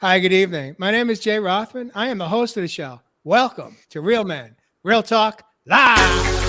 Hi, good evening. My name is Jay Rothman. I am the host of the show. Welcome to Real Men, Real Talk Live.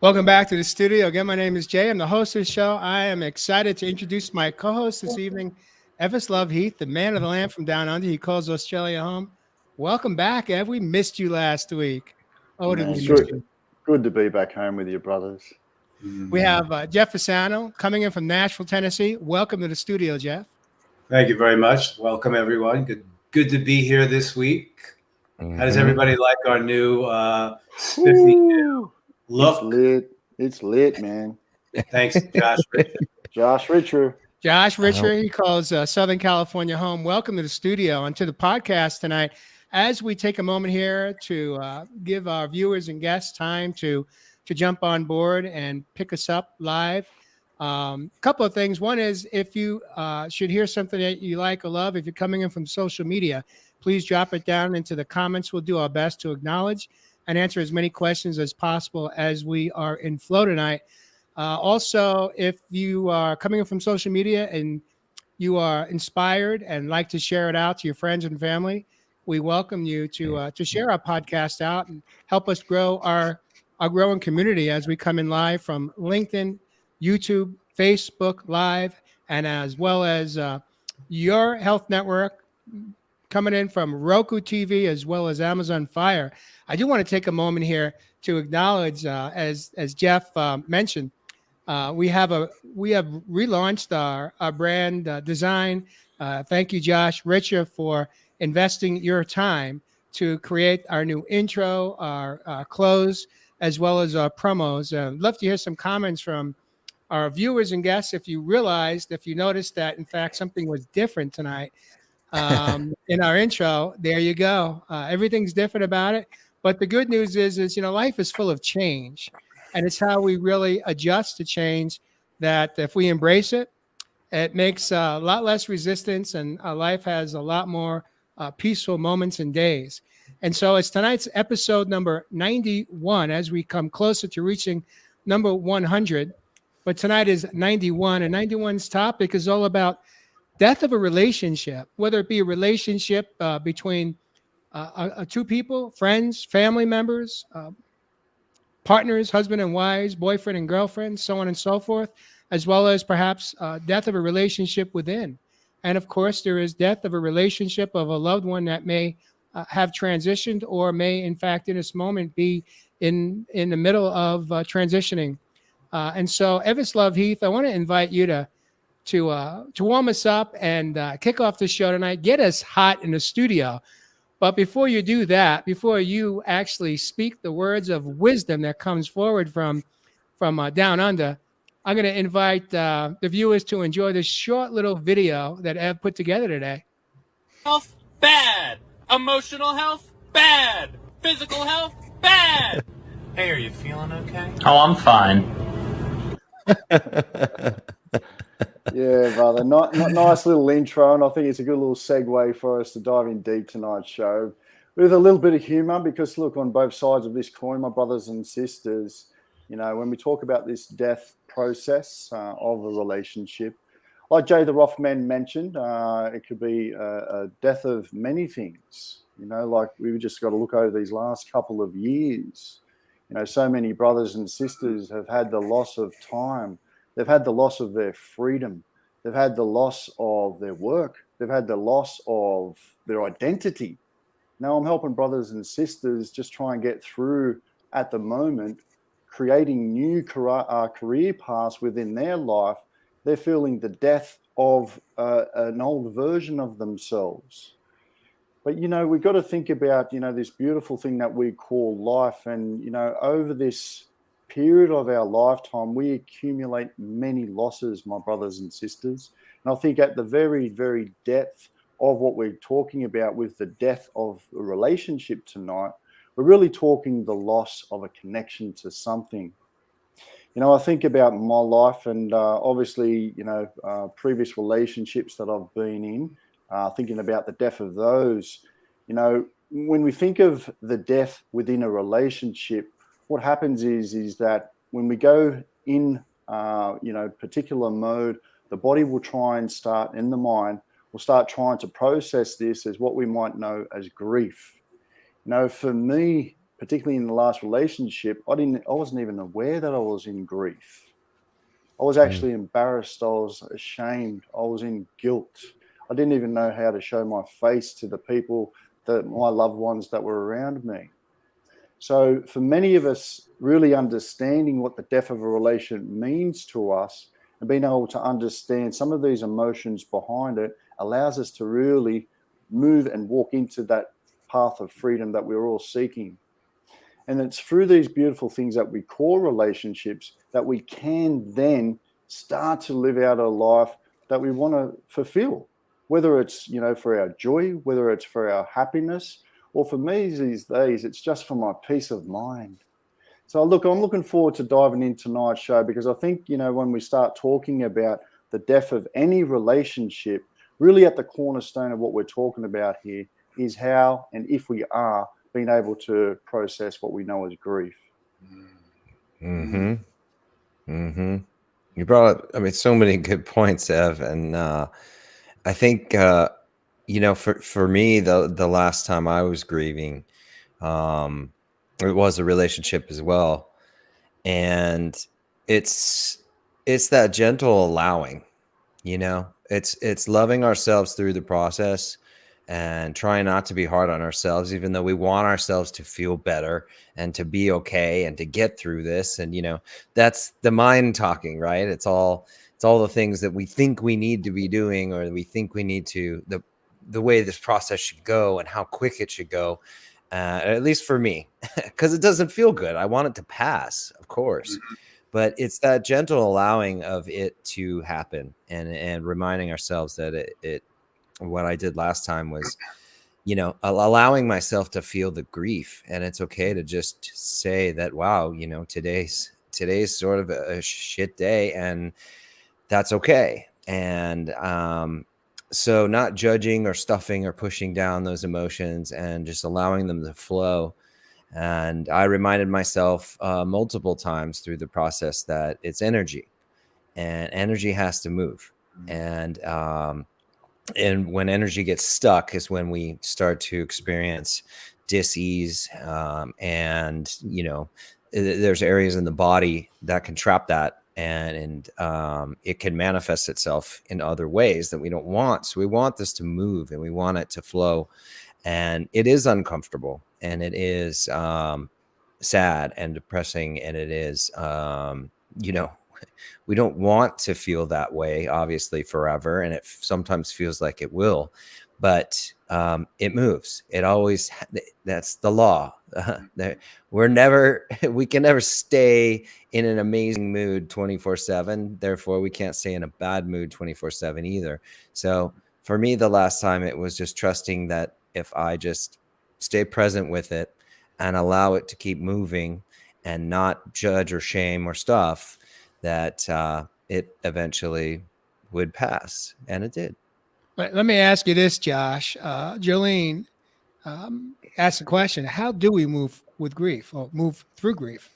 Welcome back to the studio. Again, my name is Jay. I'm the host of the show. I am excited to introduce my co-host this evening, Evis Love Heath, the man of the land from down under. He calls Australia home. Welcome back, Ev. We missed you last week. Oh, did we miss you? Good to be back home with your brothers. We have Jeff Fasano coming in from Nashville, Tennessee. Welcome to the studio, Jeff. Thank you very much. Welcome, everyone. Good to be here this week. How does everybody like our new spiffy new look? It's lit, man. Thanks, Josh. Josh Richer. He calls Southern California home. Welcome to the studio and to the podcast tonight. As we take a moment here to give our viewers and guests time to jump on board and pick us up live. Couple of things. One is if you should hear something that you like or love, if you're coming in from social media, please drop it down into the comments. We'll do our best to acknowledge and answer as many questions as possible as we are in flow tonight. Also, if you are coming in from social media and you are inspired and like to share it out to your friends and family, we welcome you to share our podcast out and help us grow our growing community as we come in live from LinkedIn, YouTube, Facebook Live, and as well as Your Health Network, coming in from Roku TV as well as Amazon Fire. I do want to take a moment here to acknowledge, as Jeff mentioned, we have relaunched our brand design. Thank you, Josh Richer, for investing your time to create our new intro, our close, as well as our promos. Love to hear some comments from our viewers and guests. If you noticed that, in fact, something was different tonight in our intro, there you go. Everything's different about it. But the good news is life is full of change. And it's how we really adjust to change that if we embrace it, it makes a lot less resistance and our life has a lot more peaceful moments and days. And so it's tonight's episode number 91 as we come closer to reaching number 100. But tonight is 91, and 91's topic is all about death of a relationship, whether it be a relationship between two people, friends, family members, partners, husband and wives, boyfriend and girlfriend, so on and so forth, as well as perhaps death of a relationship within. And of course, there is death of a relationship of a loved one that may have transitioned or may, in fact, in this moment be in the middle of transitioning. And so, Evis Love Heath, I want to invite you to warm us up and kick off the show tonight, get us hot in the studio. But before you do that, before you actually speak the words of wisdom that comes forward from down under, I'm going to invite the viewers to enjoy this short little video that Ev put together today. Health, bad. Emotional health, bad. Physical health, bad. Hey, are you feeling okay? Oh, I'm fine. Yeah, brother. Nice little intro, and I think it's a good little segue for us to dive in deep tonight's show with a little bit of humor because, look, on both sides of this coin, my brothers and sisters, when we talk about this death process of a relationship, like Jay the Rothman mentioned, it could be a death of many things. Like we've just got to look over these last couple of years. So many brothers and sisters have had the loss of time. They've had the loss of their freedom. They've had the loss of their work. They've had the loss of their identity. Now I'm helping brothers and sisters just try and get through at the moment, creating new career paths within their life. They're feeling the death of an old version of themselves. But, we've got to think about, this beautiful thing that we call life. And, over this period of our lifetime, we accumulate many losses, my brothers and sisters. And I think at the very, very depth of what we're talking about with the death of a relationship tonight, we're really talking the loss of a connection to something. I think about my life and obviously, previous relationships that I've been in, thinking about the death of those. When we think of the death within a relationship, what happens is that when we go in, particular mode, the body will try and start, in the mind, will start trying to process this as what we might know as grief. For me, particularly in the last relationship, I wasn't even aware that I was in grief. I was actually embarrassed. I was ashamed. I was in guilt. I didn't even know how to show my face to the people, my loved ones that were around me. So for many of us, really understanding what the death of a relation means to us and being able to understand some of these emotions behind it allows us to really move and walk into that path of freedom that we're all seeking. And it's through these beautiful things that we call relationships that we can then start to live out a life that we want to fulfill, whether it's, for our joy, whether it's for our happiness, or for me these days, it's just for my peace of mind. So look, I'm looking forward to diving into tonight's show because I think, when we start talking about the death of any relationship, really at the cornerstone of what we're talking about here is how and if we are being able to process what we know as grief. Mm-hmm. Mm-hmm. You brought up, so many good points, Ev. And I think, for me, the last time I was grieving, it was a relationship as well. And it's that gentle allowing, it's loving ourselves through the process and trying not to be hard on ourselves, even though we want ourselves to feel better and to be okay and to get through this. And, that's the mind talking, right? It's all the things that we think we need to be doing, or we think we need to, the way this process should go and how quick it should go. At least for me, because it doesn't feel good. I want it to pass, of course. But it's that gentle allowing of it to happen and reminding ourselves that what I did last time was, allowing myself to feel the grief. And it's okay to just say that, wow, today's sort of a shit day, and that's okay. And so not judging or stuffing or pushing down those emotions and just allowing them to flow. And I reminded myself multiple times through the process that it's energy, and energy has to move. And when energy gets stuck is when we start to experience dis-ease. And, there's areas in the body that can trap that. And it can manifest itself in other ways that we don't want. So we want this to move and we want it to flow. And it is uncomfortable, and it is sad and depressing. And it is, we don't want to feel that way, obviously, forever. And it sometimes feels like it will, but it moves. It always, that's the law. We can never stay in an amazing mood 24/7. Therefore, we can't stay in a bad mood 24/7 either. So for me, the last time, it was just trusting that if I just stay present with it and allow it to keep moving and not judge or shame or stuff, that it eventually would pass. And it did. Let me ask you this, Josh. Jolene asked the question, how do we move with grief or move through grief?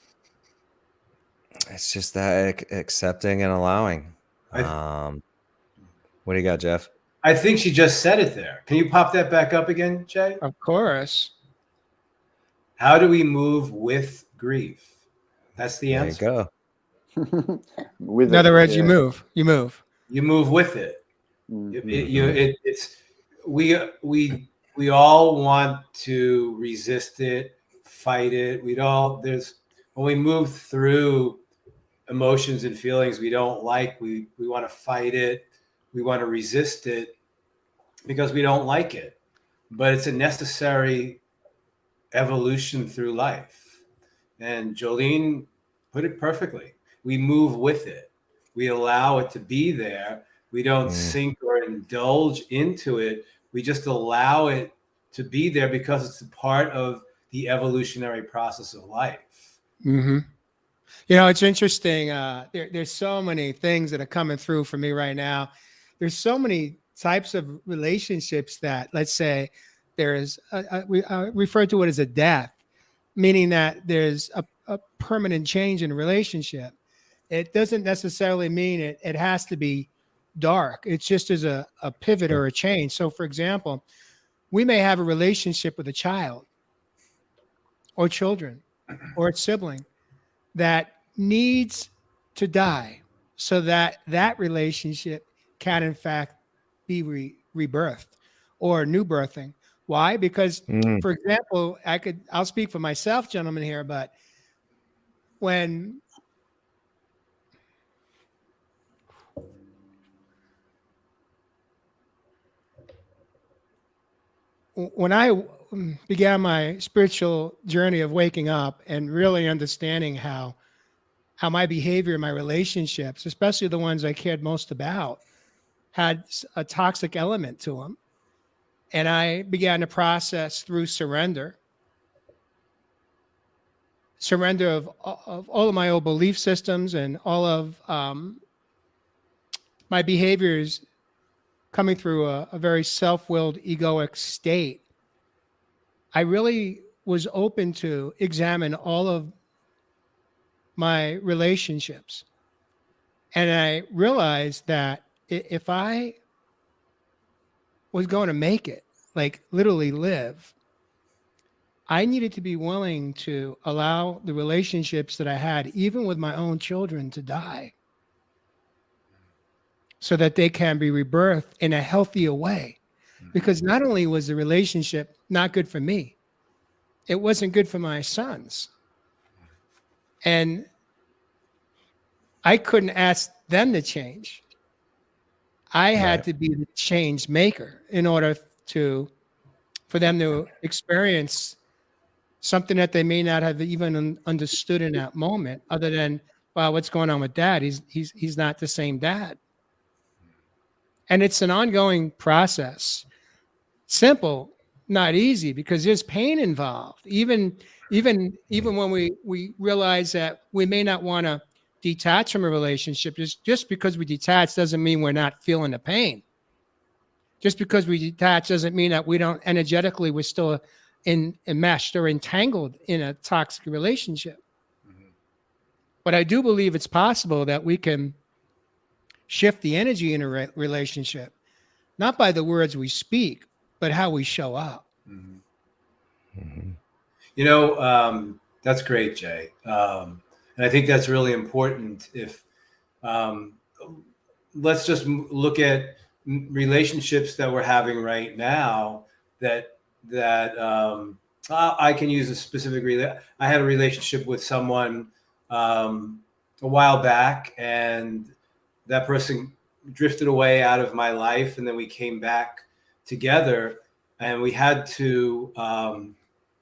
It's just that accepting and allowing. What do you got, Jeff? I think she just said it there. Can you pop that back up again, Jay? Of course. How do we move with grief? That's the answer. There you go. In other words, you move. You move with it. Mm-hmm. We all want to resist it, fight it. When we move through emotions and feelings we don't like, we want to fight it. We want to resist it because we don't like it. but it's a necessary evolution through life. And Jolene put it perfectly. We move with it. We allow it to be there. We don't sink or indulge into it. We just allow it to be there because it's a part of the evolutionary process of life. Mm-hmm. You know, it's interesting. There's so many things that are coming through for me right now. There's so many types of relationships that, let's say, there's we refer to it as a death, meaning that there's a permanent change in a relationship. It doesn't necessarily mean it has to be dark. It's just as a pivot or a change. So, for example, we may have a relationship with a child or children or a sibling that needs to die so that that relationship can in fact be rebirthed or new birthing. Why? Because, for example, I'll speak for myself, gentlemen, here, but when I began my spiritual journey of waking up and really understanding how my behavior, my relationships, especially the ones I cared most about, had a toxic element to them. And I began to process through surrender of all of my old belief systems and all of my behaviors coming through a very self-willed, egoic state. I really was open to examine all of my relationships. And I realized that if I was going to make it, like literally live, I needed to be willing to allow the relationships that I had, even with my own children, to die so that they can be rebirthed in a healthier way. Because not only was the relationship not good for me, it wasn't good for my sons. And I couldn't ask them to change. I had to be the change maker in order for them to experience something that they may not have even understood in that moment, other than, wow, what's going on with dad? He's not the same dad. And it's an ongoing process. Simple, not easy, because there's pain involved. Even when we realize that we may not want to detach from a relationship, just because we detach doesn't mean we're not feeling the pain. Just because we detach doesn't mean that we don't energetically, we're still enmeshed or entangled in a toxic relationship. But I do believe it's possible that we can shift the energy in a relationship, not by the words we speak, but how we show up. You know, that's great, Jay. And I think that's really important. If let's just look at relationships that we're having right now that I can use a specific I had a relationship with someone a while back, and that person drifted away out of my life, and then we came back together, and we had to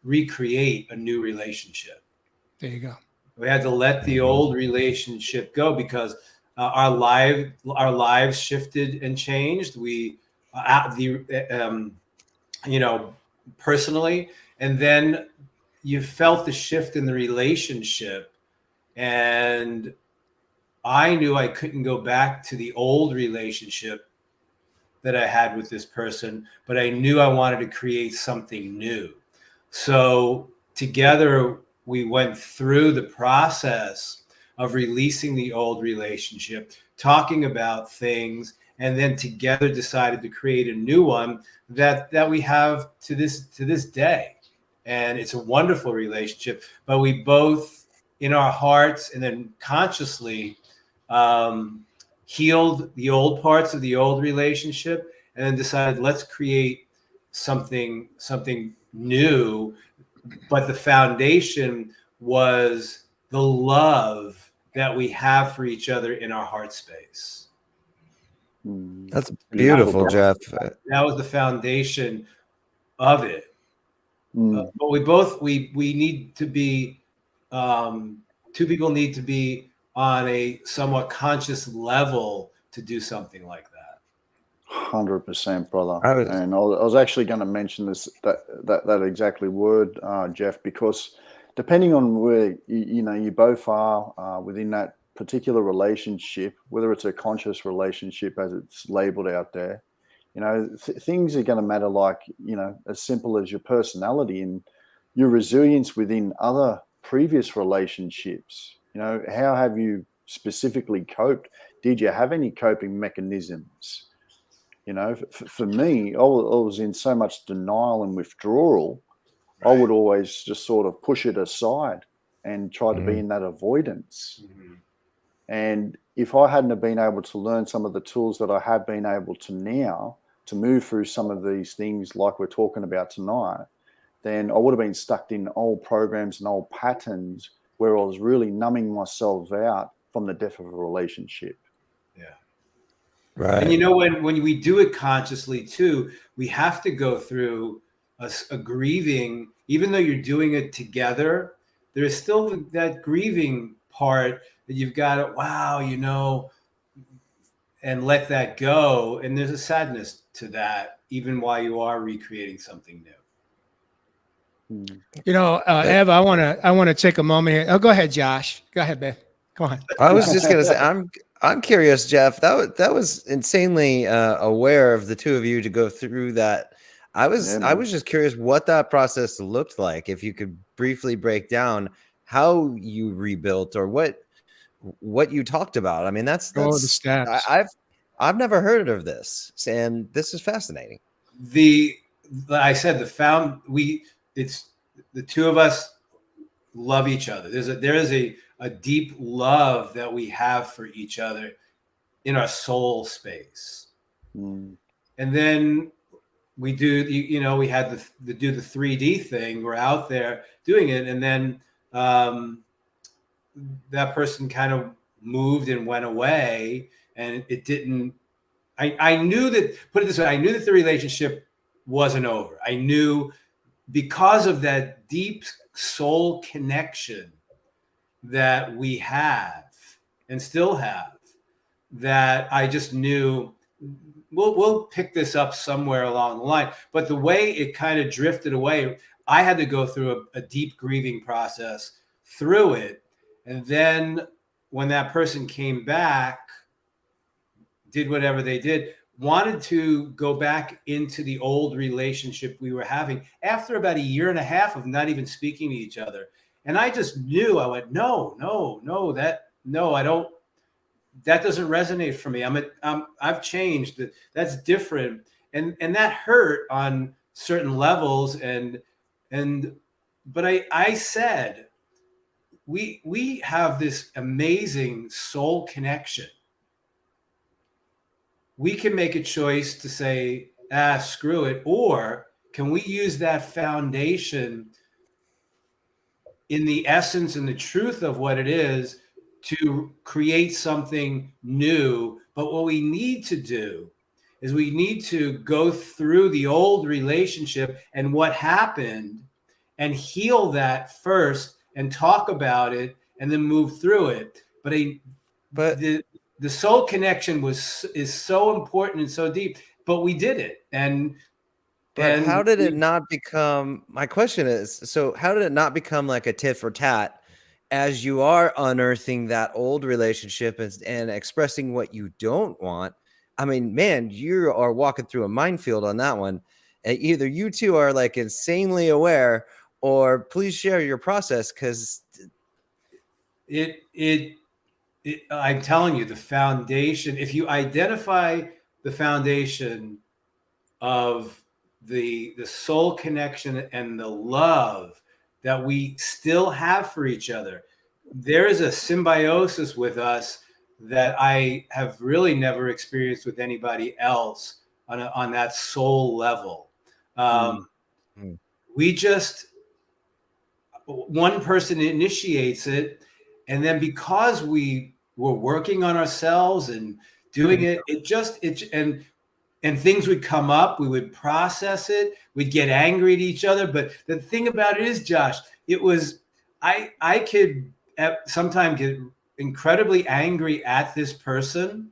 recreate a new relationship. There you go. We had to let the old relationship go because our lives shifted and changed. We, personally, and then you felt the shift in the relationship, and I knew I couldn't go back to the old relationship that I had with this person, but I knew I wanted to create something new. So together we went through the process of releasing the old relationship, talking about things, and then together decided to create a new one that we have to this day. And it's a wonderful relationship, but we both, in our hearts and then consciously, healed the old parts of the old relationship, and then decided, let's create something new. But the foundation was the love that we have for each other in our heart space. That's beautiful, Jeff. That was the foundation of it. Mm. But we need to be, two people need to be on a somewhat conscious level to do something like that. 100%, brother. I was And I was actually going to mention that exactly word, Jeff, because depending on where you both are within that particular relationship, whether it's a conscious relationship as it's labeled out there, things are going to matter, like, as simple as your personality and your resilience within other previous relationships. How have you specifically coped? Did you have any coping mechanisms? For me, I was in so much denial and withdrawal. I would always just sort of push it aside and try to be in that avoidance. Mm-hmm. And if I hadn't have been able to learn some of the tools that I have been able to now to move through some of these things like we're talking about tonight, then I would have been stuck in old programs and old patterns where I was really numbing myself out from the depth of a relationship. Yeah. right. And when we do it consciously too, we have to go through a grieving. Even though you're doing it together, there's still that grieving part that you've got to, and let that go. And there's a sadness to that, even while you are recreating something new. Ev, I want to take a moment here. Oh, go ahead, Josh. Go ahead, babe. Come on. I was just gonna say, I'm curious, Jeff. That was insanely aware of the two of you to go through that. I was just curious what that process looked like. If you could briefly break down how you rebuilt or what you talked about. I mean, that's the steps. I've never heard of this, and this is fascinating. I said it's the two of us love each other. There is a deep love that we have for each other in our soul space. Mm. And then we do, we had the 3D thing. We're out there doing it. And then that person kind of moved and went away, and it didn't, I knew that, put it this way, I knew that the relationship wasn't over. I knew, because of that deep soul connection that we have and still have, that I just knew we'll pick this up somewhere along the line. But the way it kind of drifted away, I had to go through a deep grieving process through it. And then when that person came back, did whatever they did, wanted to go back into the old relationship we were having after about 1.5 years of not even speaking to each other. And I just knew, I went, no, I don't, that doesn't resonate for me. I've changed. That's different. And that hurt on certain levels. But I said, we have this amazing soul connection. We can make a choice to say, screw it. Or can we use that foundation in the essence and the truth of what it is to create something new? But what we need to do is we need to go through the old relationship and what happened and heal that first and talk about it and then move through it. But the soul connection is so important and so deep, but we did it. But how did it not become, my question is, so how did it not become like a tit for tat as you are unearthing that old relationship and expressing what you don't want? I mean, man, you are walking through a minefield on that one. Either you two are like insanely aware, or please share your process, because I'm telling you, the foundation, if you identify the foundation of the soul connection and the love that we still have for each other, there is a symbiosis with us that I have really never experienced with anybody else on that soul level. We just, one person initiates it, and then because we were working on ourselves and doing it, and and things would come up. We would process it. We'd get angry at each other. But the thing about it is, Josh, it was, I could sometimes get incredibly angry at this person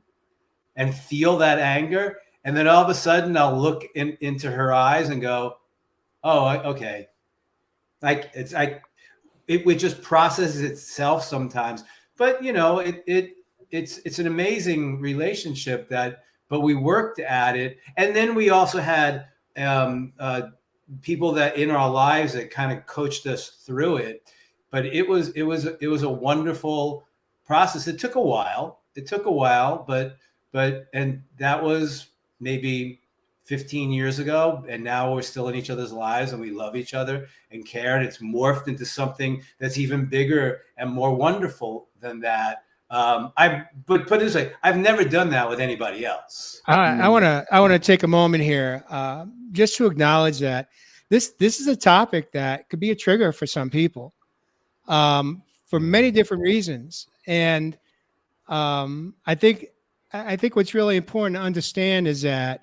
and feel that anger. And then all of a sudden I'll look into her eyes and go, oh, okay. Like it would just process itself sometimes. But you know, it's an amazing relationship but we worked at it. And then we also had people that in our lives that kind of coached us through it. But it was a wonderful process. It took a while, but that was maybe 15 years ago, and now we're still in each other's lives and we love each other and care, and it's morphed into something that's even bigger and more wonderful than that. But put it this way, I've never done that with anybody else. I want to take a moment here just to acknowledge that this is a topic that could be a trigger for some people for many different reasons. And I think what's really important to understand is that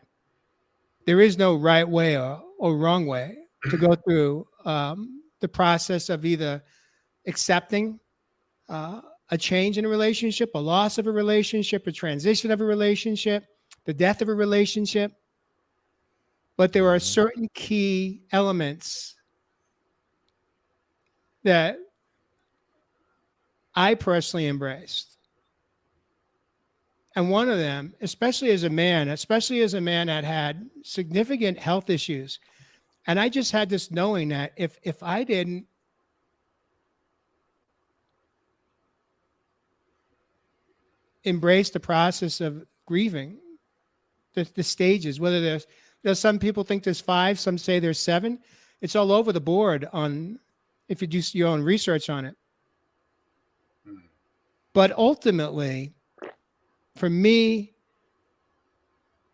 there is no right way or wrong way to go through the process of either accepting a change in a relationship, a loss of a relationship, a transition of a relationship, the death of a relationship. But there are certain key elements that I personally embraced. And one of them, especially as a man that had significant health issues, and I just had this knowing that if I didn't embrace the process of grieving, the stages, whether there's some people think there's 5, some say there's 7. It's all over the board on if you do your own research on it. But ultimately, for me,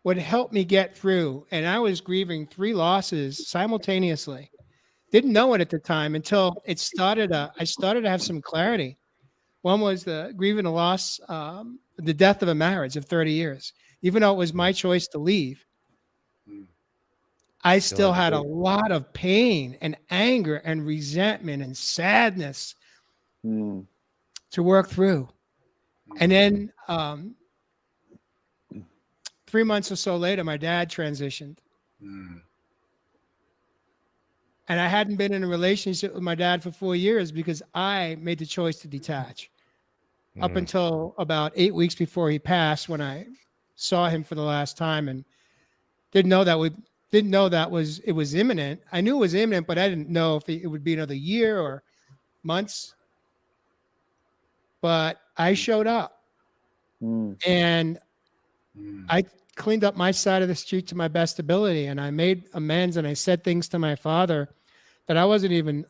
what helped me get through, and I was grieving 3 losses simultaneously. Didn't know it at the time until I started to have some clarity. One was grieving the loss, the death of a marriage of 30 years. Even though it was my choice to leave, I still had a lot of pain and anger and resentment and sadness to work through. And then 3 months or so later, my dad transitioned. And I hadn't been in a relationship with my dad for 4 years because I made the choice to detach. Up until about 8 weeks before he passed, when I saw him for the last time, and didn't know that it was imminent. I knew it was imminent, but I didn't know if it would be another year or months. But I showed up, and I cleaned up my side of the street to my best ability, and I made amends, and I said things to my father that I wasn't even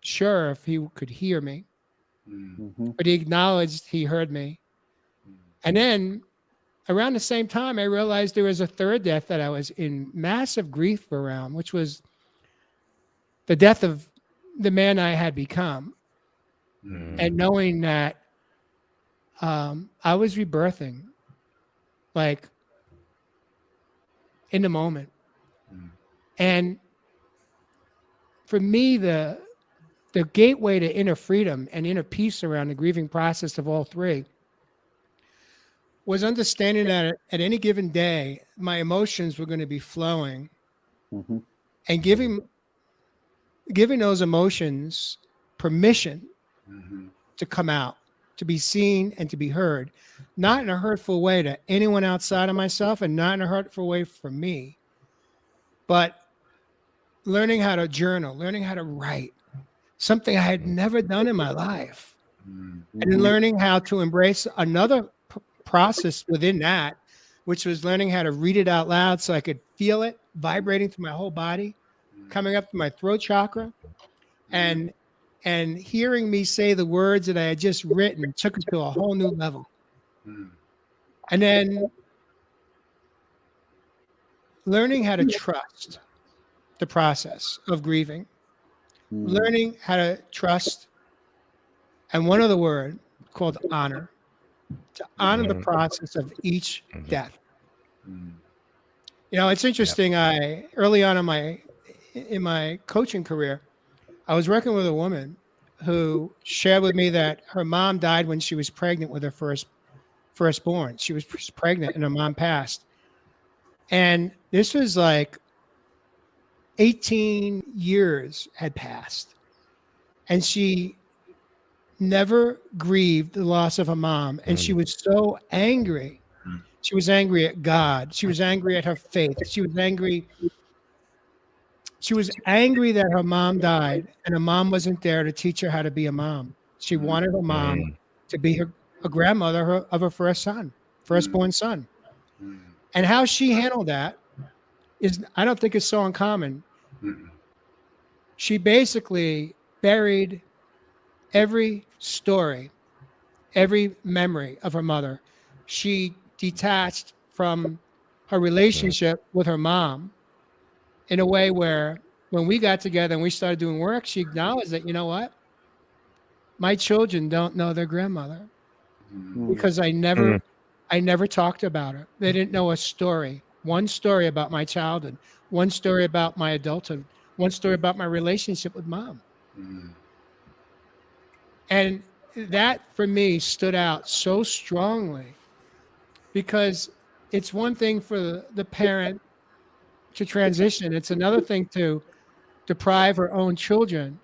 sure if he could hear me. But he acknowledged he heard me. And then around the same time, I realized there was a third death that I was in massive grief around, which was the death of the man I had become. And knowing that I was rebirthing, like in the moment. And for me, the gateway to inner freedom and inner peace around the grieving process of all 3 was understanding that at any given day, my emotions were going to be flowing, and giving those emotions permission to come out, to be seen and to be heard, not in a hurtful way to anyone outside of myself and not in a hurtful way for me, but learning how to journal, learning how to write, something I had never done in my life, and learning how to embrace another process within that, which was learning how to read it out loud so I could feel it vibrating through my whole body, coming up to my throat chakra, and hearing me say the words that I had just written took it to a whole new level. And then learning how to trust the process of grieving, learning how to trust, and one other word called honor, to honor the process of each death. It's interesting. Early on in my coaching career, I was working with a woman who shared with me that her mom died when she was pregnant with her firstborn. She was pregnant and her mom passed. And this was like 18 years had passed. And she never grieved the loss of her mom. And she was so angry. She was angry at God. She was angry at her faith. She was angry that her mom died and her mom wasn't there to teach her how to be a mom. She wanted her mom to be a grandmother of her firstborn son. And how she handled that I don't think it's so uncommon. She basically buried every story, every memory of her mother. She detached from her relationship with her mom in a way where when we got together and we started doing work, she acknowledged that, you know what? My children don't know their grandmother because I never talked about her. They didn't know one story about my childhood, one story about my adulthood, one story about my relationship with mom. And that for me stood out so strongly because it's one thing for the parent to transition. It's another thing to deprive her own children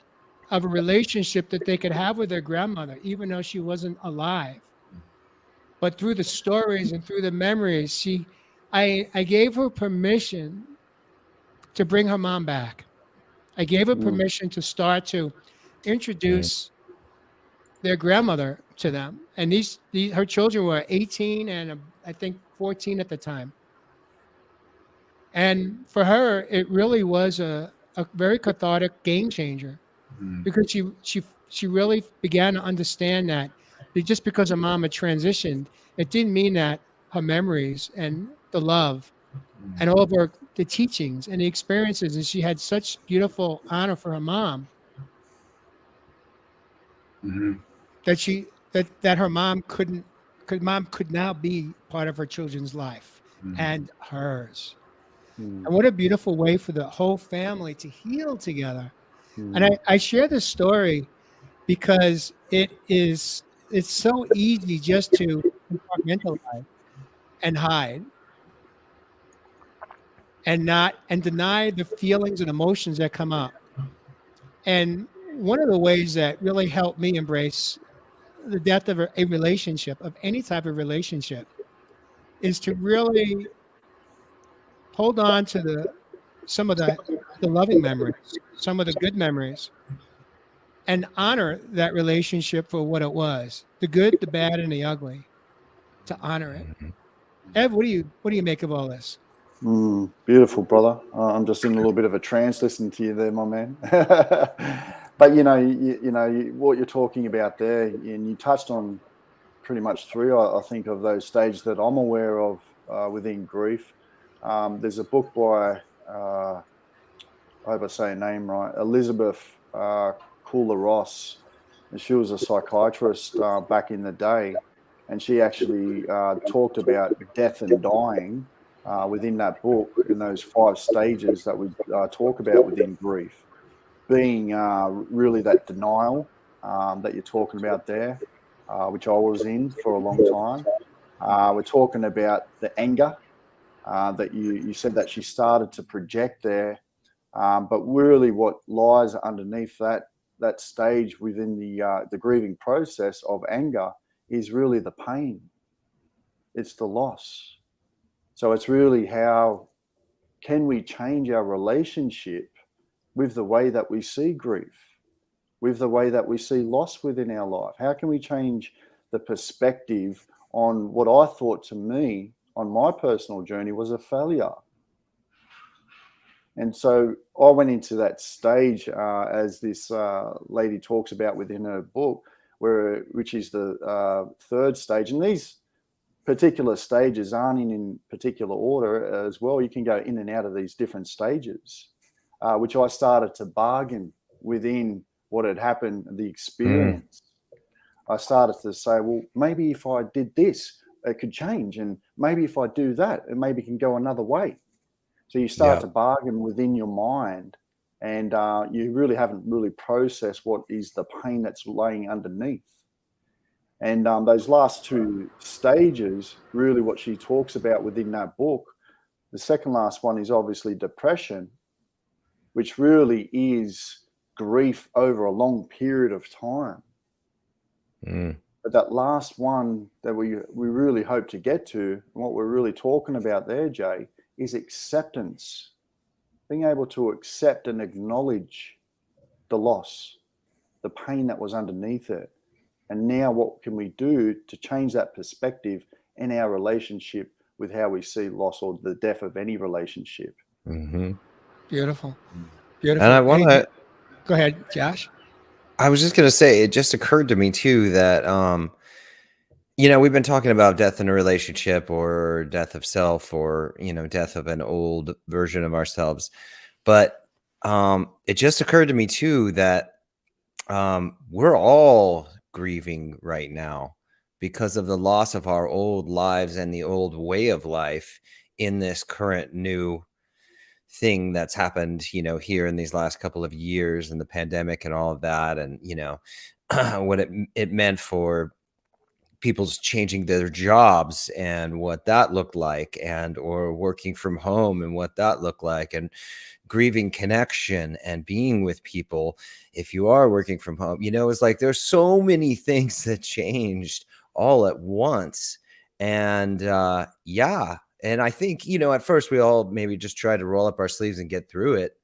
of a relationship that they could have with their grandmother, even though she wasn't alive. But through the stories and through the memories, I gave her permission to bring her mom back. I gave her permission to start to introduce their grandmother to them. And her children were 18 and I think 14 at the time. And for her, it really was a very cathartic game changer because she really began to understand that just because her mom had transitioned, it didn't mean that her memories and the love and all of the teachings and the experiences, and she had such beautiful honor for her mom that her mom could now be part of her children's life and hers. And what a beautiful way for the whole family to heal together. And I share this story because it's so easy just to compartmentalize and hide and deny the feelings and emotions that come up. And one of the ways that really helped me embrace the death of a relationship, of any type of relationship, is to really hold on to some of the loving memories, some of the good memories, and honor that relationship for what it was, the good, the bad, and the ugly, to honor it. Ev, what do you make of all this? Beautiful, brother. I'm just in a little bit of a trance listening to you there, my man. But what you're talking about there, and you touched on pretty much three, I think, of those stages that I'm aware of within grief. There's a book by, I hope I say her name right, Elizabeth Kubler-Ross, and she was a psychiatrist back in the day, and she actually talked about death and dying within that book, in those 5 stages that we talk about within grief, being really that denial that you're talking about there, which I was in for a long time. We're talking about the anger that you said that she started to project there, but really what lies underneath that stage within the grieving process of anger is really the pain. It's the loss. So it's really how can we change our relationship with the way that we see grief, with the way that we see loss within our life? How can we change the perspective on what I thought to me on my personal journey was a failure? And so I went into that stage as this lady talks about within her book, which is the 3rd stage. And these particular stages aren't in particular order as well. You can go in and out of these different stages, which I started to bargain within what had happened, the experience. I started to say, well, maybe if I did this, it could change. And maybe if I do that, it maybe can go another way. So you start Yeah. to bargain within your mind, and you really haven't really processed what is the pain that's laying underneath. And those last two stages, really what she talks about within that book, the second last one is obviously depression, which really is grief over a long period of time. Mm. But that last one that we really hope to get to, and what we're really talking about there, Jay, is acceptance. Being able to accept and acknowledge the loss, the pain that was underneath it. And now what can we do to change that perspective in our relationship with how we see loss or the death of any relationship? Mm-hmm. Beautiful. Beautiful. And I want to, go ahead, Josh. I was just going to say, it just occurred to me too that, we've been talking about death in a relationship or death of self or, death of an old version of ourselves. But it just occurred to me too that we're all grieving right now because of the loss of our old lives and the old way of life in this current new thing that's happened, here in these last couple of years and the pandemic and all of that. And, what it meant for people's changing their jobs and what that looked like, and or working from home and what that looked like, and grieving connection and being with people if you are working from home. It's like there's so many things that changed all at once. And and I think, at first we all maybe just tried to roll up our sleeves and get through it,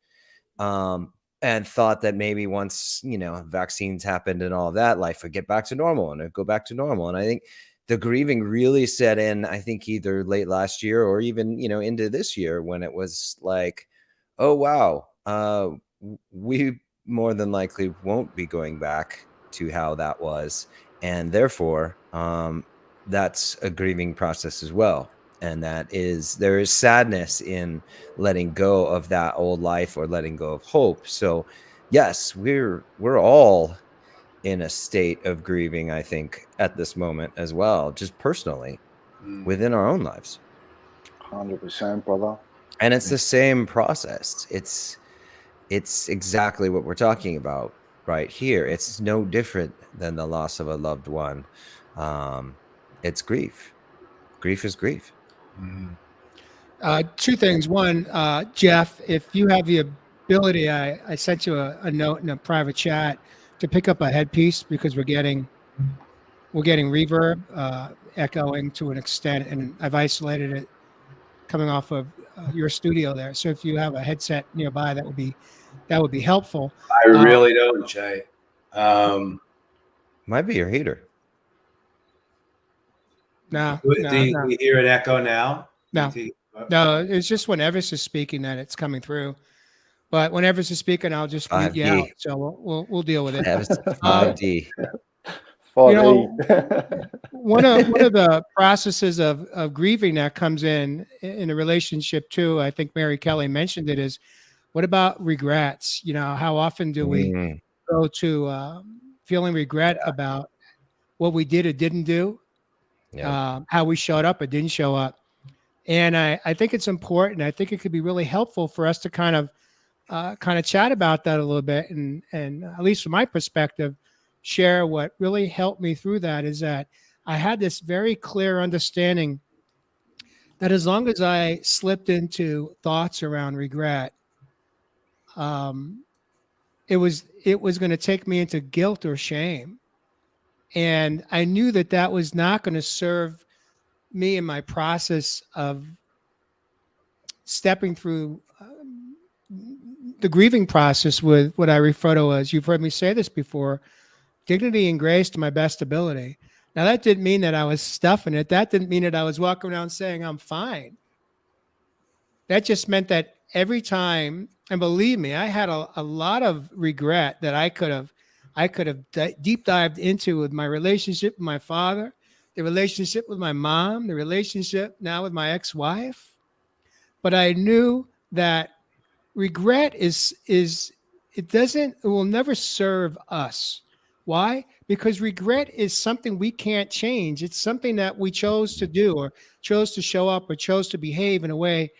and thought that maybe once, vaccines happened and all of that, life would get back to normal and it'd go back to normal. And I think the grieving really set in, I think either late last year or even, into this year, when it was like, oh, wow, we more than likely won't be going back to how that was. And therefore, that's a grieving process as well. And there is sadness in letting go of that old life or letting go of hope. So yes, we're all in a state of grieving, I think, at this moment as well, just personally within our own lives. 100%, brother. And it's the same process. It's exactly what we're talking about right here. It's no different than the loss of a loved one. It's grief. Grief is grief. Two things. One, Jeff, if you have the ability, I sent you a note in a private chat to pick up a headpiece, because we're getting reverb, echoing to an extent, and I've isolated it coming off of your studio there. So if you have a headset nearby, that would be helpful. I really don't, Jay. Might be your heater. No. Do we hear an echo now? No, it's just when Everest is speaking that it's coming through. But when Everest is speaking, I'll just mute you out. So we'll deal with it. 5D. One of the processes of grieving that comes in a relationship too, I think Mary Kelly mentioned it, is what about regrets? How often do we go to feeling regret about what we did or didn't do, how we showed up or didn't show up? And I think it's important. I think it could be really helpful for us to kind of chat about that a little bit, and at least from my perspective, share what really helped me through that is that I had this very clear understanding that as long as I slipped into thoughts around regret, it was going to take me into guilt or shame. And I knew that was not going to serve me in my process of stepping through the grieving process with what I refer to as, you've heard me say this before, dignity and grace to my best ability. Now, that didn't mean that I was stuffing it. That didn't mean that I was walking around saying I'm fine. That just meant that every time, and believe me, I had a lot of regret that I could have deep dived into with my relationship with my father, the relationship with my mom, the relationship now with my ex-wife. But I knew that regret it will never serve us. Why? Because regret is something we can't change. It's something that we chose to do or chose to show up or chose to behave in a way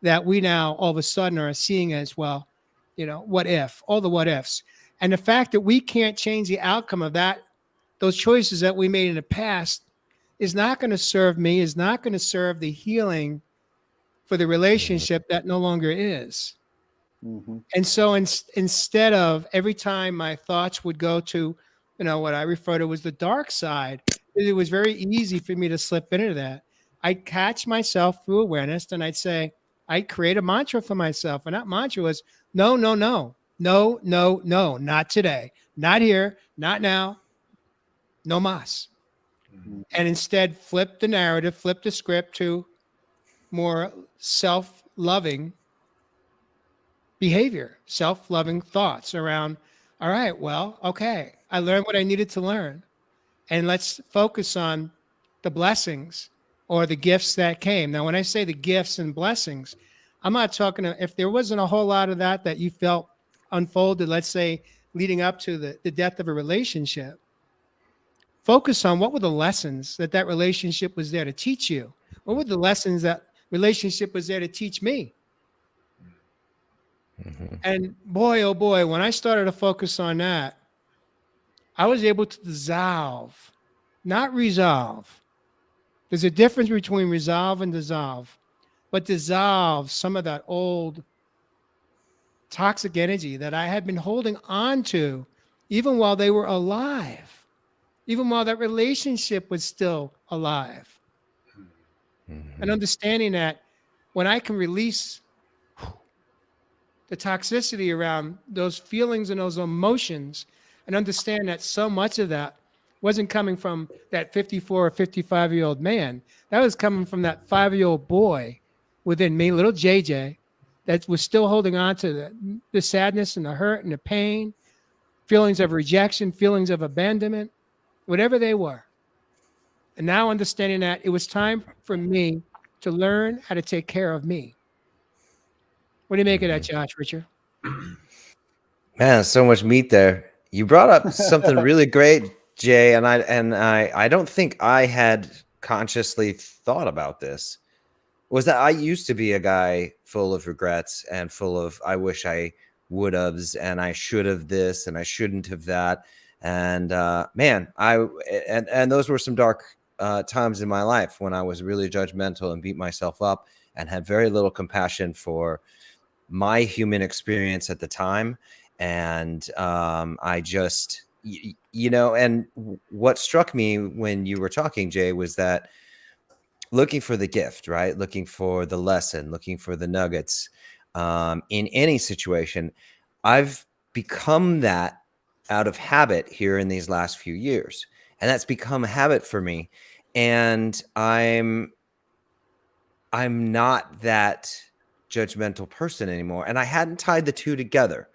that we now all of a sudden are seeing as, well, what if, all the what ifs. And the fact that we can't change the outcome of those choices that we made in the past is not going to serve me, is not going to serve the healing for the relationship that no longer is. Mm-hmm. And so instead of every time my thoughts would go to, what I refer to as the dark side, it was very easy for me to slip into that. I'd catch myself through awareness and I'd create a mantra for myself. And that mantra was, no, no, no, no, no, no, not today, not here, not now, no mas. And instead flip the narrative, flip the script to more self-loving behavior, self-loving thoughts around, all right, well, okay, I learned what I needed to learn. And let's focus on the blessings or the gifts that came. Now, when I say the gifts and blessings, I'm not talking if there wasn't a whole lot of that you felt unfolded, let's say, leading up to the death of a relationship. Focus on what were the lessons that relationship was there to teach you. What were the lessons that relationship was there to teach me? Mm-hmm. And boy, oh boy, when I started to focus on that, I was able to dissolve, not resolve. There's a difference between resolve and dissolve, but dissolve some of that old toxic energy that I had been holding on to even while they were alive, even while that relationship was still alive. Mm-hmm. And understanding that when I can release the toxicity around those feelings and those emotions and understand that so much of that wasn't coming from that 54 or 55-year-old man. That was coming from that 5-year-old boy within me, little JJ, that was still holding on to the sadness and the hurt and the pain, feelings of rejection, feelings of abandonment, whatever they were. And now understanding that it was time for me to learn how to take care of me. What do you make of that, Josh, Richard? Man, so much meat there. You brought up something really great, Jay, and I don't think I had consciously thought about this. Was that I used to be a guy full of regrets and full of I wish I would have's and I should have this and I shouldn't have that. And man, and those were some dark times in my life when I was really judgmental and beat myself up and had very little compassion for my human experience at the time. And I just, and what struck me when you were talking, Jay, was that looking for the gift, right? Looking for the lesson, looking for the nuggets in any situation. I've become that out of habit here in these last few years. And that's become a habit for me. And I'm not that judgmental person anymore. And I hadn't tied the two together.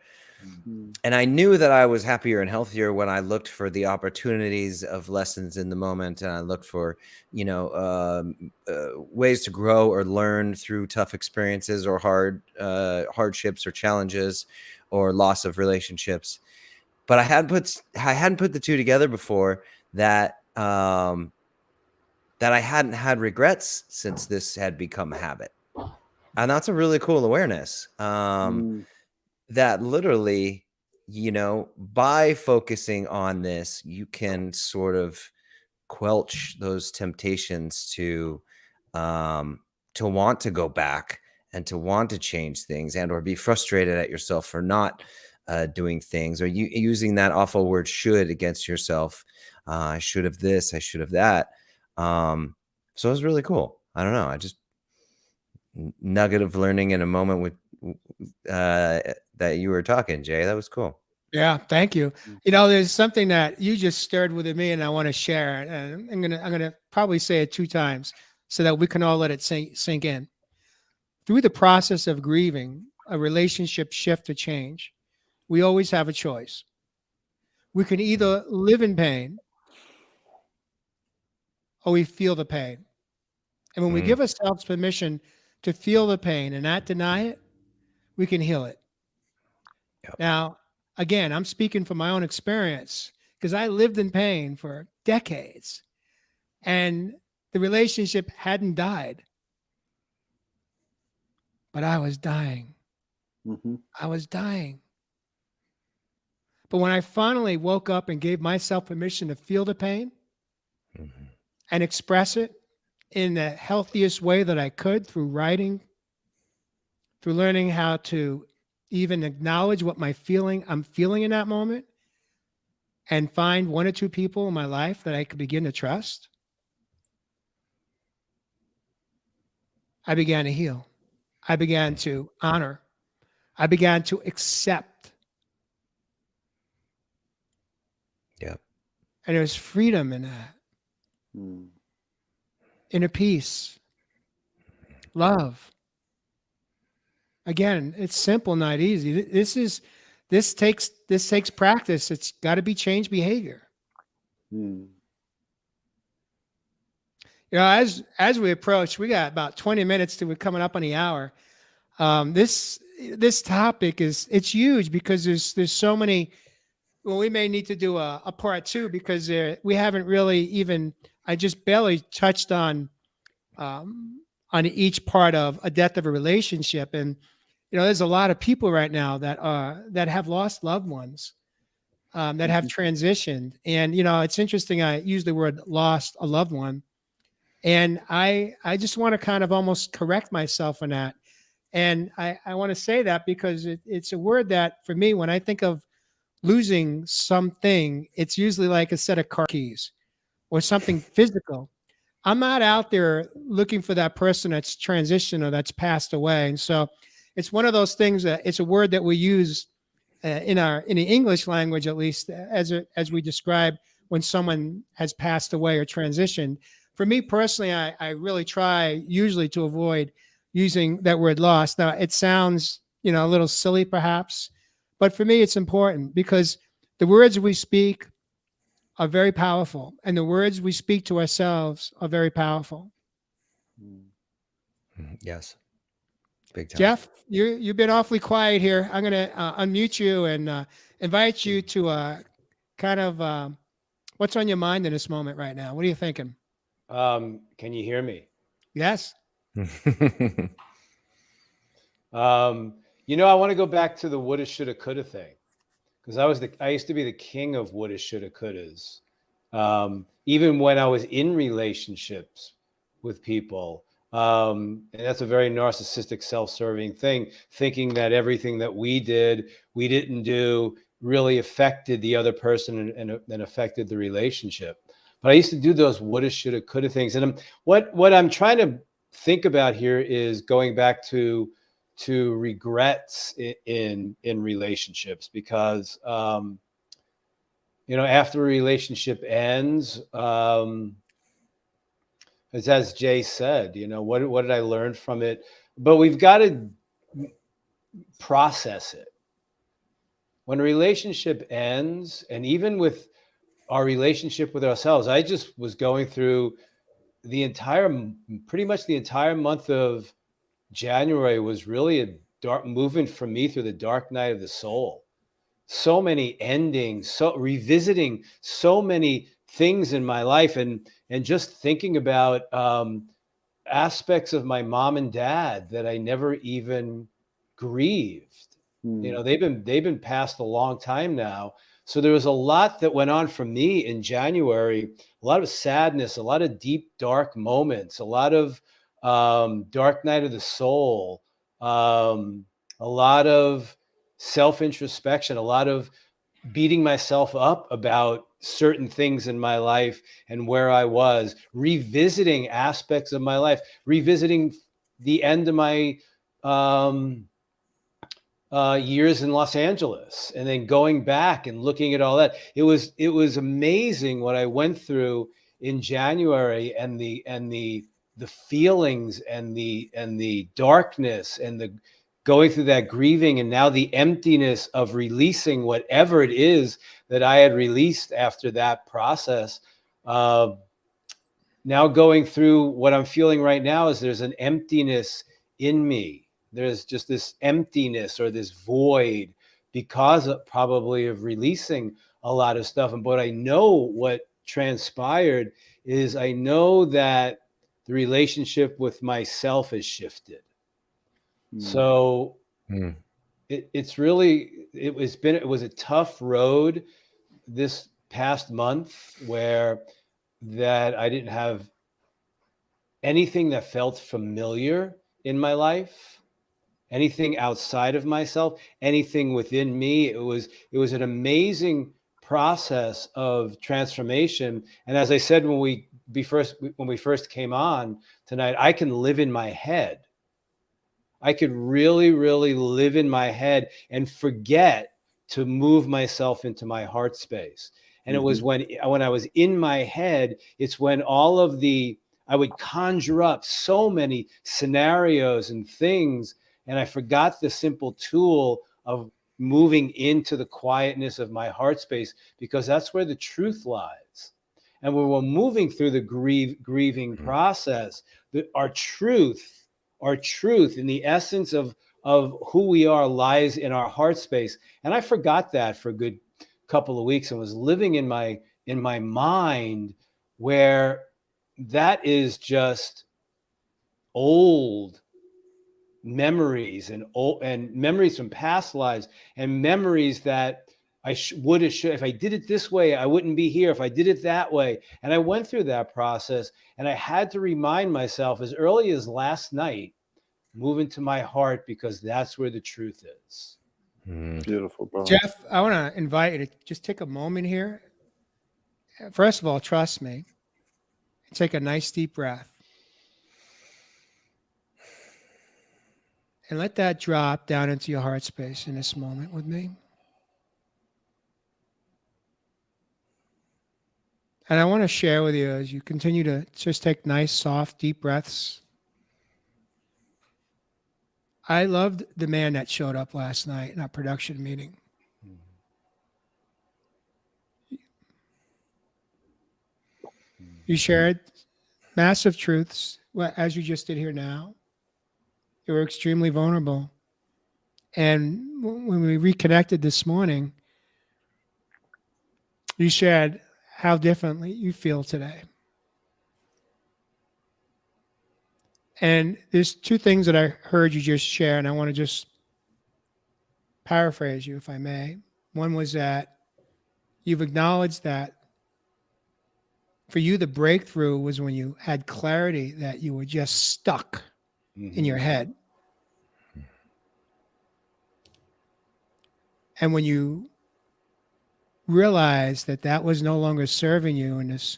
And I knew that I was happier and healthier when I looked for the opportunities of lessons in the moment. And I looked for, ways to grow or learn through tough experiences or hardships or challenges or loss of relationships. But I hadn't put the two together before that I hadn't had regrets since this had become a habit. And that's a really cool awareness. That literally, by focusing on this, you can sort of quelch those temptations to want to go back and to want to change things and or be frustrated at yourself for not doing things or using that awful word should against yourself. I should have this, I should have that. So it was really cool. I don't know. I just nugget of learning in a moment with that you were talking, Jay. That was cool. Yeah, thank you. There's something that you just stirred within me, and I want to share. And I'm gonna probably say it 2 times so that we can all let it sink in. Through the process of grieving, a relationship shift or change, we always have a choice. We can either live in pain or we feel the pain. And when we give ourselves permission to feel the pain and not deny it, we can heal it. Yep. Now, again, I'm speaking from my own experience because I lived in pain for decades and the relationship hadn't died. but I was dying. Mm-hmm. I was dying. But when I finally woke up and gave myself permission to feel the pain Mhm. and express it in the healthiest way that I could through writing, through learning how to even acknowledge what I'm feeling in that moment, and find one or two people in my life that I could begin to trust, I began to heal. I began to honor. I began to accept. Yep. And there's freedom in that, Mm. inner peace, love. Again, it's simple, not easy. This takes practice. It's got to be change behavior. Mm. You know, as we approach, we got about 20 minutes to we're coming up on the hour. This topic it's huge because there's so many. Well, we may need to do a part two because we haven't really even. I just barely touched on each part of a death of a relationship, and you know, there's a lot of people right now that have lost loved ones, that have transitioned, and you know, it's interesting. I use the word lost a loved one. And I just want to kind of almost correct myself on that. And I want to say that because it's a word that for me, when I think of losing something, it's usually like a set of car keys or something physical. I'm not out there looking for that person that's transitioned or that's passed away. And so it's one of those things that it's a word that we use in the English language, at least as we describe when someone has passed away or transitioned. For me personally, I really try usually to avoid using that word lost. Now it sounds, you know, a little silly perhaps, but for me it's important because the words we speak are very powerful, and the words we speak to ourselves are very powerful. Yes. Big time. Jeff, you've been awfully quiet here. I'm going to unmute you and invite you to kind of what's on your mind in this moment right now. What are you thinking? Can you hear me? Yes. You know, I want to go back to the woulda, shoulda, coulda thing because I used to be the king of woulda, shoulda, couldas. Even when I was in relationships with people, and that's a very narcissistic, self-serving thing, thinking that everything that we didn't do, really affected the other person and affected the relationship. But I used to do those woulda, shoulda, coulda things, and what I'm trying to think about here is going back to regrets in relationships because you know, after a relationship ends, as Jay said, you know, what did I learn from it? But we've got to process it. When a relationship ends, and even with our relationship with ourselves, I just was going through pretty much the entire month of January was really a dark movement for me through the dark night of the soul. So many endings, so revisiting so many things in my life, and just thinking about aspects of my mom and dad that I never even grieved. You know, they've been passed a long time now. So there was a lot that went on for me in January, a lot of sadness, a lot of deep, dark moments, a lot of dark night of the soul, a lot of self-introspection, a lot of beating myself up about certain things in my life and where I was, revisiting aspects of my life, revisiting the end of my years in Los Angeles, and then going back and looking at all that. It was amazing what I went through in January, and the feelings and the darkness and the going through that grieving, and now the emptiness of releasing whatever it is that I had released after that process. Now going through what I'm feeling right now is there's an emptiness in me. There's just this emptiness or this void because of probably of releasing a lot of stuff. But I know what transpired is I know that the relationship with myself has shifted. So Mm. it was a tough road this past month that I didn't have anything that felt familiar in my life, anything outside of myself, anything within me. It was an amazing process of transformation. And as I said when we first came on tonight, I can live in my head. I could really, really live in my head and forget to move myself into my heart space. And it was when I was in my head, it's when I would conjure up so many scenarios and things, and I forgot the simple tool of moving into the quietness of my heart space, because that's where the truth lies. And when we're moving through the grieving process, our truth in the essence of who we are lies in our heart space. And I forgot that for a good couple of weeks and was living in my mind, where that is just old memories and memories from past lives, and memories that I should if I did it this way, I wouldn't be here. If I did it that way. And I went through that process, and I had to remind myself as early as last night, move into my heart, because that's where the truth is. Beautiful, bro. Jeff, I want to invite you to just take a moment here. First of all, trust me. Take a nice deep breath. And let that drop down into your heart space in this moment with me. And I want to share with you, as you continue to just take nice, soft, deep breaths. I loved the man that showed up last night in our production meeting. You shared massive truths, as you just did here now. You were extremely vulnerable. And when we reconnected this morning, you shared how differently you feel today. And there's two things that I heard you just share, and I want to just paraphrase you, if I may. One was that you've acknowledged that for you, the breakthrough was when you had clarity that you were just stuck in your head. And when you realized that that was no longer serving you in this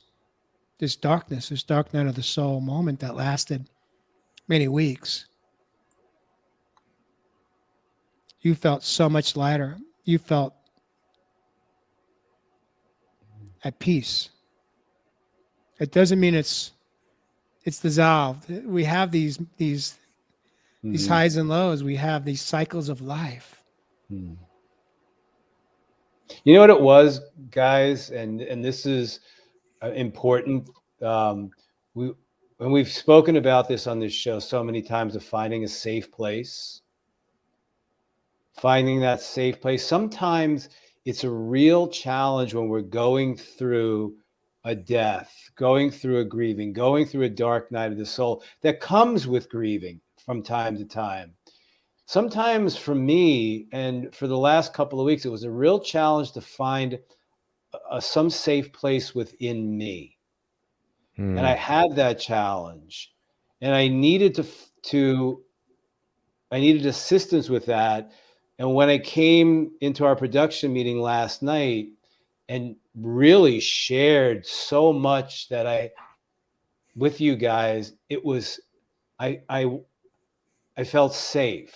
darkness, this dark night of the soul moment that lasted many weeks, you felt so much lighter. You felt at peace. It doesn't mean it's dissolved. We have these highs and lows. We have these cycles of life. You know what it was, guys, and this is important. We've spoken about this on this show so many times, of finding a safe place. Finding that safe place. Sometimes it's a real challenge when we're going through a death, going through a grieving, going through a dark night of the soul that comes with grieving from time to time. Sometimes for me, and for the last couple of weeks, it was a real challenge to find some safe place within me. And I had that challenge, and I needed I needed assistance with that. And when I came into our production meeting last night and really shared so much with you guys, it was, I felt safe.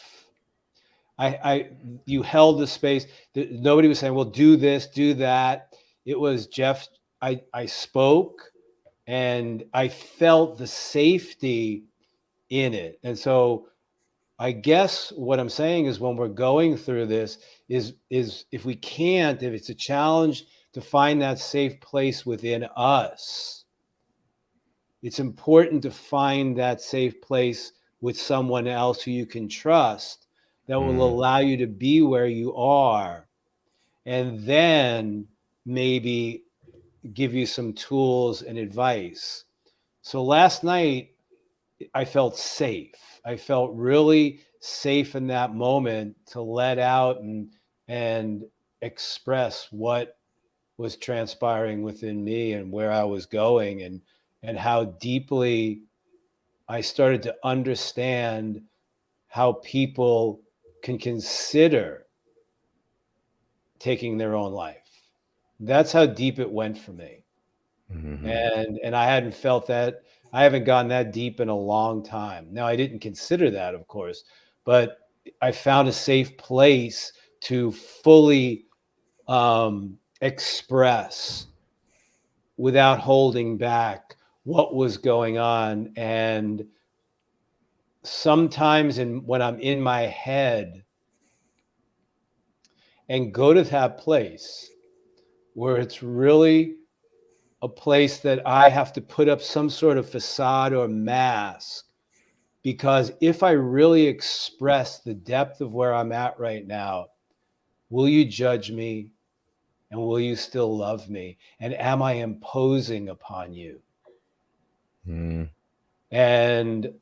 You held the space. Nobody was saying, well, do this, do that. It was Jeff. I spoke, and I felt the safety in it. And so I guess what I'm saying is, when we're going through this, is if it's a challenge to find that safe place within us, it's important to find that safe place with someone else who you can trust, that will allow you to be where you are, and then maybe give you some tools and advice. So last night, I felt safe. I felt really safe in that moment to let out and express what was transpiring within me and where I was going, and how deeply I started to understand how people can consider taking their own life. That's how deep it went for me. Mhm. And I hadn't felt that. I haven't gone that deep in a long time. Now, I didn't consider that, of course, but I found a safe place to fully express without holding back what was going on. And sometimes when I'm in my head and go to that place where it's really a place that I have to put up some sort of facade or mask, because if I really express the depth of where I'm at right now, will you judge me? And will you still love me? And am I imposing upon you? Mm. And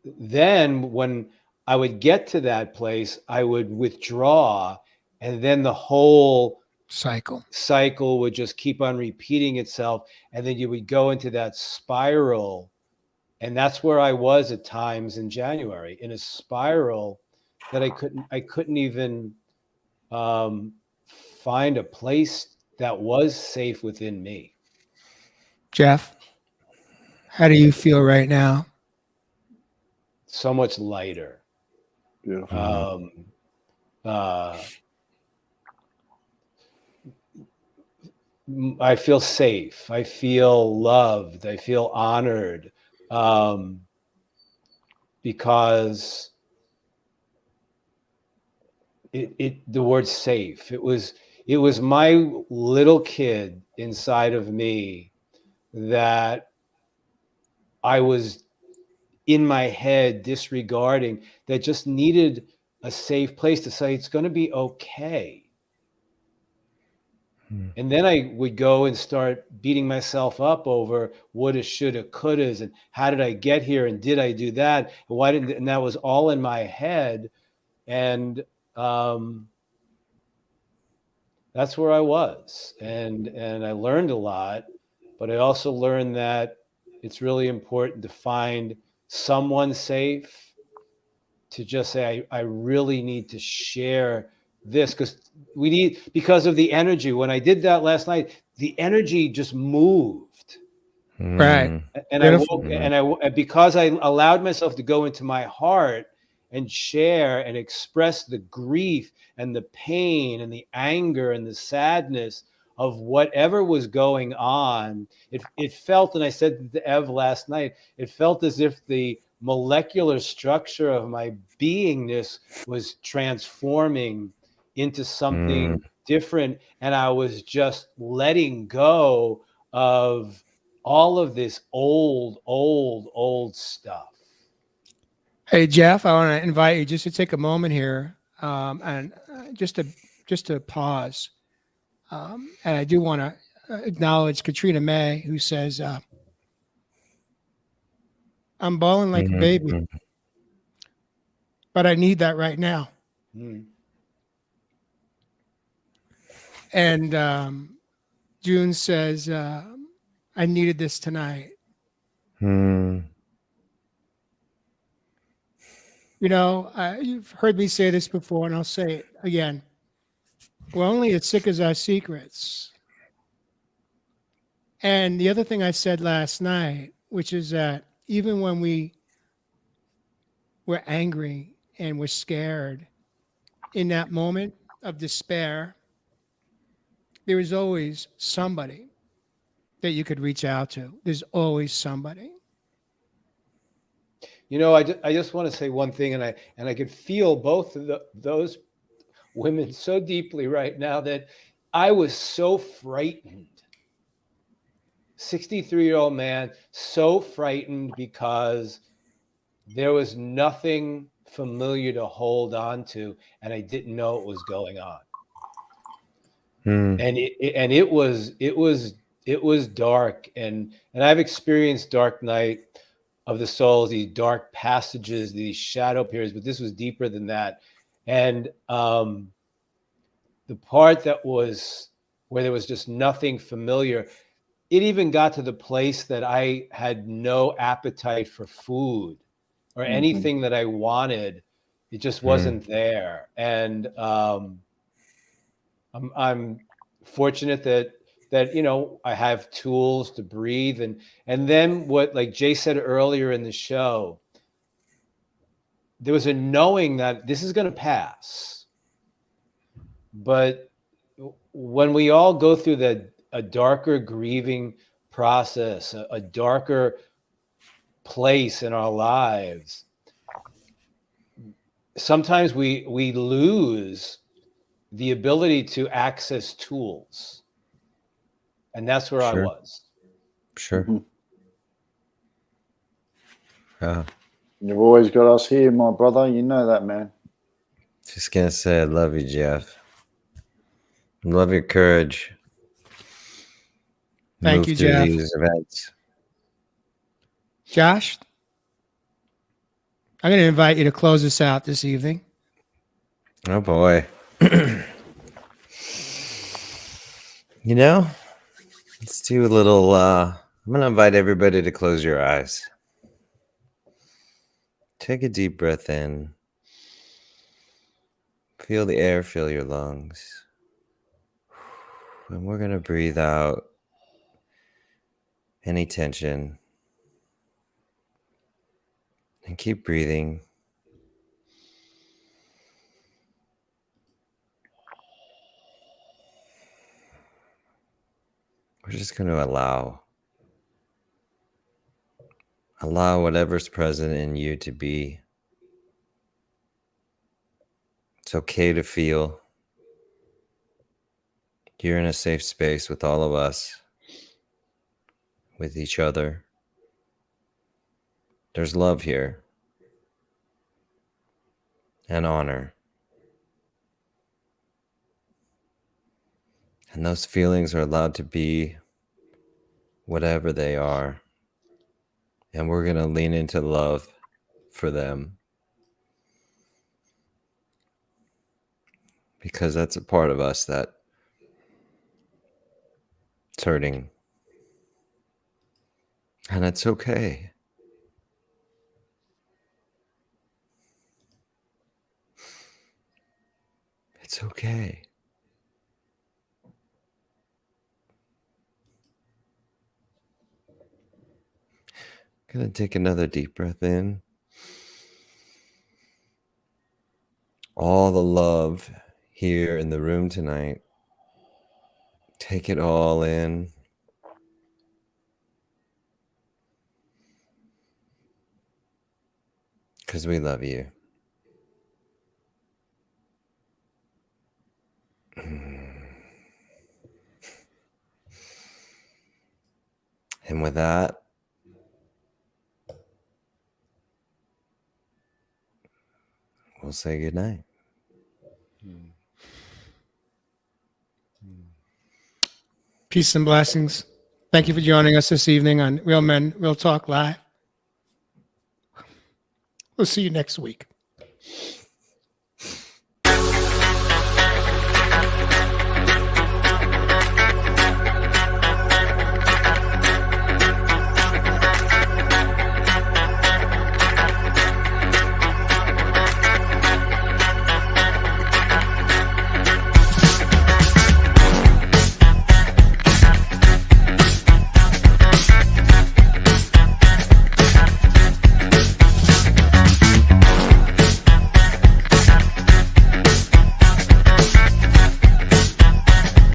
then when I would get to that place, I would withdraw, and then the whole cycle would just keep on repeating itself. And then you would go into that spiral. And that's where I was at times in January, in a spiral that I couldn't even find a place that was safe within me. Jeff, how do you feel right now? So much lighter. Beautiful. I feel safe. I feel loved. I feel honored, because the word safe. It was my little kid inside of me that I was in my head disregarding, that just needed a safe place to say it's going to be okay. And then I would go and start beating myself up over woulda, shoulda, couldas, and how did I get here, and did I do that, and why didn't, and that was all in my head. And that's where I was, and I learned a lot, but I also learned that it's really important to find someone safe to just say, I really need to share this, because of the energy. When I did that last night, the energy just moved. Right. Mm. And I Beautiful. woke, and because I allowed myself to go into my heart and share and express the grief and the pain and the anger and the sadness of whatever was going on, it felt, and I said to Ev last night, it felt as if the molecular structure of my beingness was transforming into something different, and I was just letting go of all of this old stuff. Hey, Jeff, I want to invite you just to take a moment here, and just to pause. And I do want to acknowledge Katrina May, who says, I'm bawling like a baby, but I need that right now. Mm. And June says, I needed this tonight. You know, you've heard me say this before, and I'll say it again. We're only as sick as our secrets. And the other thing I said last night, which is that even when we're angry and we're scared, in that moment of despair, there is always somebody that you could reach out to. There's always somebody. You know, I just want to say one thing, and I could feel both of those women so deeply right now, that I was so frightened. 63-year-old man, so frightened because there was nothing familiar to hold on to, and I didn't know what was going on. And it was dark, and I've experienced dark night of the souls, these dark passages, these shadow periods, but this was deeper than that. And the part that was where there was just nothing familiar, it even got to the place that I had no appetite for food or anything that I wanted. It just wasn't there. And I'm fortunate that you know, I have tools to breathe, and then what, like Jay said earlier in the show, there was a knowing that this is going to pass. But when we all go through a darker grieving process, a darker place in our lives, sometimes we lose the ability to access tools. And that's where I was. Sure. You've always got us here, my brother. You know that, man. Just gonna say I love you, Jeff. Love your courage. Thank you, through Jeff. These events. Josh, I'm going to invite you to close us out this evening. Oh boy. You know, let's do a little I'm gonna invite everybody to close your eyes. Take a deep breath in. Feel the air fill your lungs. And we're gonna breathe out any tension. And keep breathing. We're just going to allow whatever's present in you to be. It's okay to feel. You're in a safe space with all of us, with each other. There's love here and honor. And those feelings are allowed to be whatever they are. And we're going to lean into love for them. Because that's a part of us that's hurting. And it's okay. It's okay. Gonna take another deep breath in. All the love here in the room tonight. Take it all in. Because we love you. And with that, we'll say goodnight. Peace and blessings. Thank you for joining us this evening on Real Men, Real Talk Live. We'll see you next week.